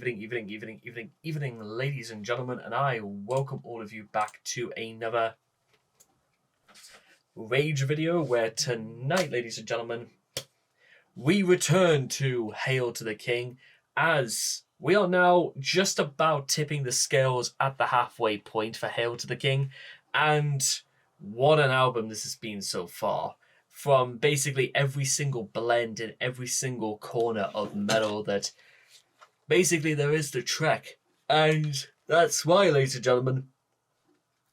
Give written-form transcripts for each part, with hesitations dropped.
evening, ladies and gentlemen, and I welcome all of you back to another Rage video where tonight, ladies and gentlemen, we return to Hail to the King as we are now just about tipping the scales at the halfway point for Hail to the King, and what an album this has been so far. From basically every single blend in every single corner of metal that basically there is the trek. And that's why, ladies and gentlemen,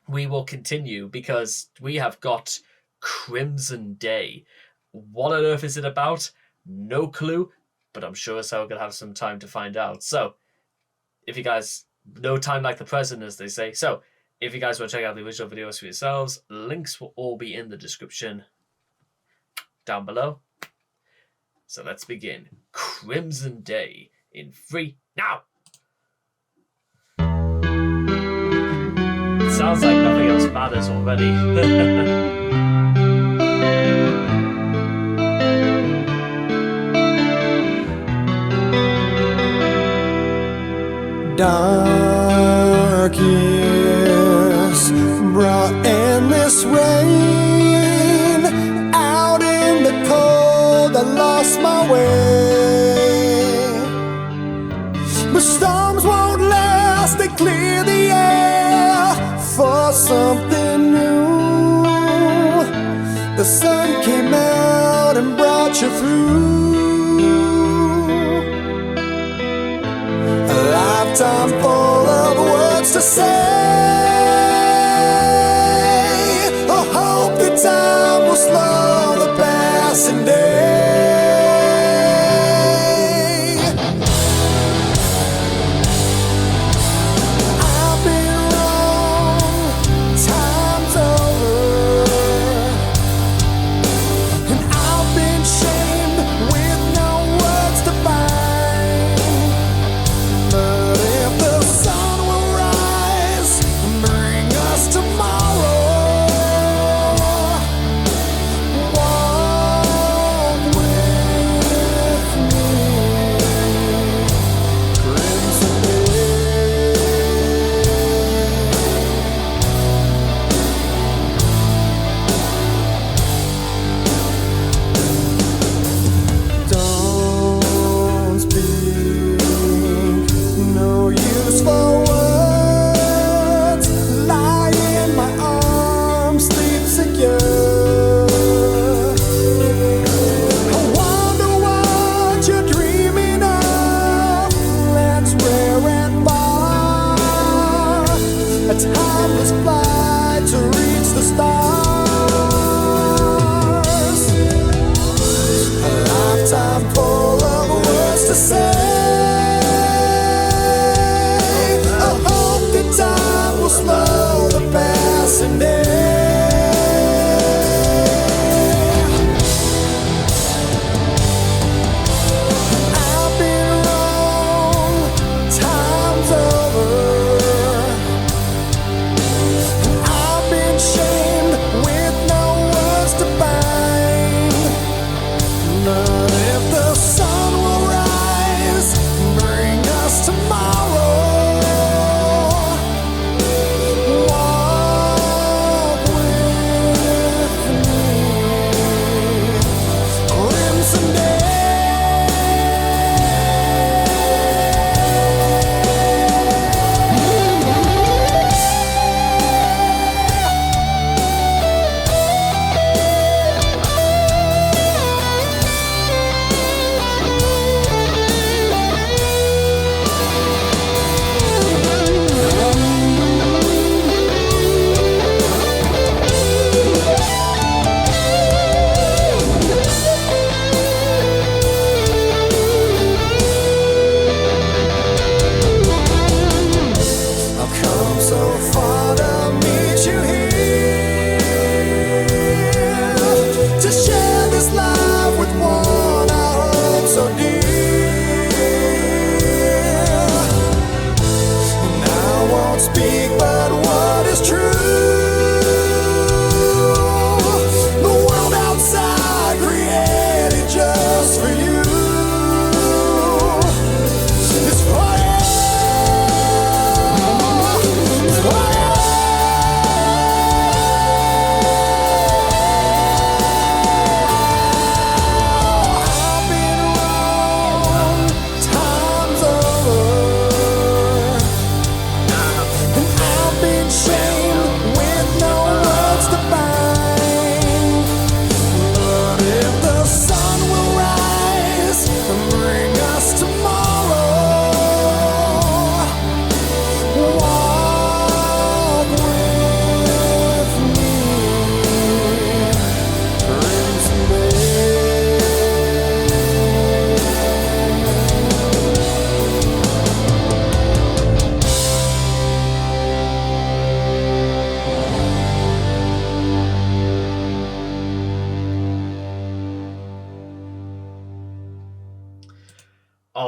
we will continue because we have got Crimson Day. What on earth is it about? No clue, but I'm sure as hell going to have some time to find out. So, if you guys, no time like the present, as they say. So, if you guys want to check out the original videos for yourselves, links will all be in the description down below. So let's begin. Crimson Day in 3 now. It sounds like nothing else matters already. Darkness brought endless rain. Out in the cold, I lost my way. But storms won't last, they clear the air for something new. The sun came out and brought you through. A lifetime full of words to say. I hope the time will slow the passing day. I've been wrong, time's over, and I've been shamed with no words to find. But if the sun will rise and bring us tomorrow, walk with me, Crimson Day. Don't speak, no use for words. Lie in my arms, sleep secure. I wonder what you're dreaming of. Lands rare and far, a timeless flight to reach the stars. A lifetime full of words to say. I hope the time will slow the passing day. I've been wrong, time's over. I've been shamed with no words to bind. But if the sun will rise, bring us tomorrow, walk with me, Crimson Day. I've come so far to meet you here, to share this life with one I hold so dear. And I won't speak but what is true. The world outside created just for you. It's forever.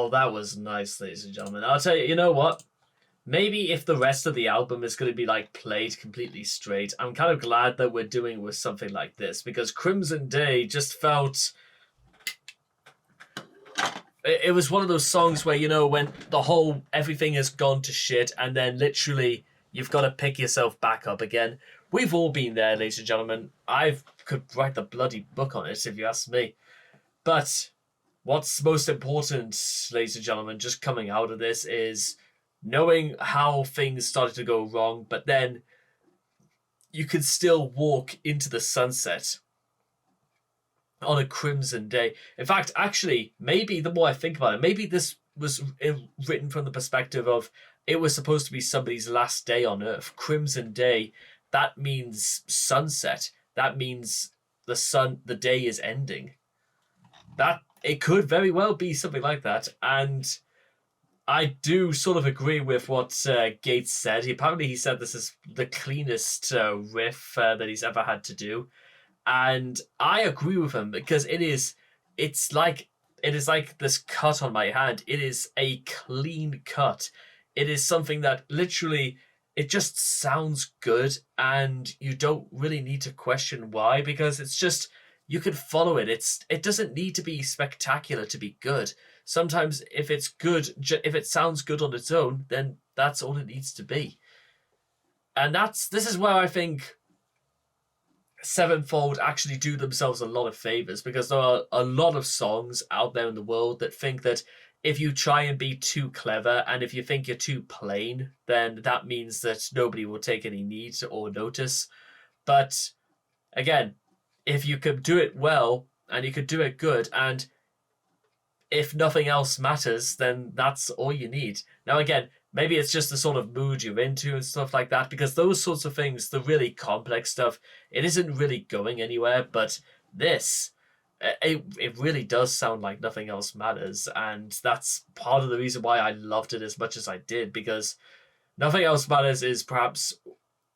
Oh, that was nice, ladies and gentlemen. I'll tell you, you know what? Maybe if the rest of the album is going to be like played completely straight, I'm kind of glad that we're doing with something like this, because Crimson Day just felt. It was one of those songs where, you know, when the whole everything has gone to shit and then literally you've got to pick yourself back up again. We've all been there, ladies and gentlemen. I could write the bloody book on it if you ask me. But what's most important, ladies and gentlemen, just coming out of this is knowing how things started to go wrong, but then you can still walk into the sunset on a crimson day. In fact, actually, maybe the more I think about it, maybe this was written from the perspective of it was supposed to be somebody's last day on Earth. Crimson Day, that means sunset. That means the day is ending. That it could very well be something like that, and I do sort of agree with what Gates said. He said this is the cleanest riff that he's ever had to do. And I agree with him because it is like this cut on my hand. It is a clean cut. It is something that literally it just sounds good, and you don't really need to question why, because it's just you can follow it. It doesn't need to be spectacular to be good. Sometimes if it's good, if it sounds good on its own, then that's all it needs to be. And this is where I think Sevenfold actually do themselves a lot of favors, because there are a lot of songs out there in the world that think that if you try and be too clever and if you think you're too plain, then that means that nobody will take any need or notice. But again, if you could do it well and you could do it good, and if nothing else matters, then that's all you need. Now again, maybe it's just the sort of mood you're into and stuff like that, because those sorts of things, the really complex stuff, it isn't really going anywhere. But this, it really does sound like nothing else matters. And that's part of the reason why I loved it as much as I did, because Nothing Else Matters is perhaps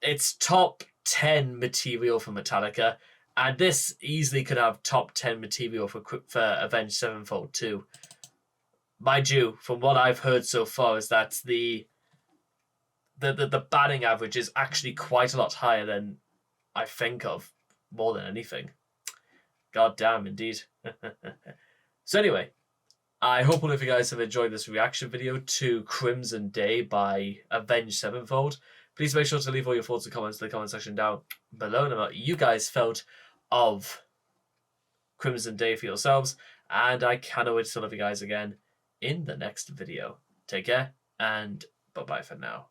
its top 10 material for Metallica. And this easily could have top 10 material for Avenged Sevenfold too. Mind you, from what I've heard so far, is that the batting average is actually quite a lot higher than I think of, more than anything. God damn, indeed. So anyway, I hope all of you guys have enjoyed this reaction video to Crimson Day by Avenged Sevenfold. Please make sure to leave all your thoughts and comments in the comment section down below and what you guys felt of Crimson Day for yourselves. And I cannot wait to see all of you guys again in the next video. Take care, and bye-bye for now.